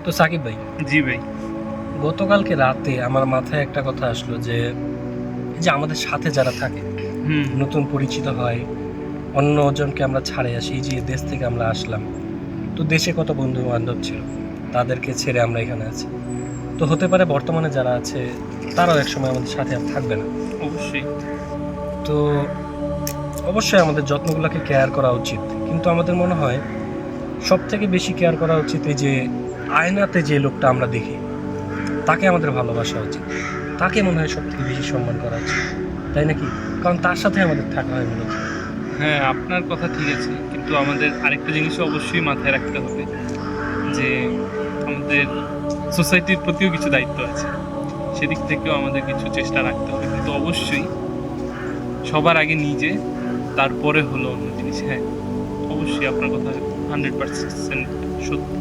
তো সাকিব ভাই, জি ভাই। গতকালকে রাতে আমার মাথায় একটা কথা আসলো যে এই যে আমাদের সাথে যারা থাকে, হুম। নতুন পরিচিত হয়, অন্যজনকে আমরা ছাড়ে আসি, এই যে দেশ থেকে আমরা আসলাম, তো দেশে কত বন্ধু বান্ধব ছিল, তাদেরকে ছেড়ে আমরা এখানে আছি। তো হতে পারে বর্তমানে যারা আছে তারাও একসময় আমাদের সাথে আর থাকবে না। অবশ্যই। তো অবশ্যই আমাদের যত্নগুলোকে কেয়ার করা উচিত, কিন্তু আমাদের মনে হয় সব থেকে বেশি কেয়ার করা উচিত এই যে আয়নাতে যে লোকটা আমরা দেখি, তাকে আমাদের ভালোবাসা উচিত, তাকে মনে হয় সব থেকে বেশি সম্মান করা উচিত, তাই নাকি? কারণ তার সাথে আমাদের থাকা হয় মূলত। হ্যাঁ, আপনার কথা ঠিক আছে। কিন্তু আমাদের আরেকটা জিনিসও অবশ্যই মাথায় রাখতে হবে যে আমাদের সোসাইটির প্রতিও কিছু দায়িত্ব আছে। সেদিক থেকেও আমাদের কিছু চেষ্টা রাখতে হবে। কিন্তু অবশ্যই সবার আগে নিজে, তারপরে হলো অন্য জিনিস। হ্যাঁ, অবশ্যই আপনার কথা 100% সত্য।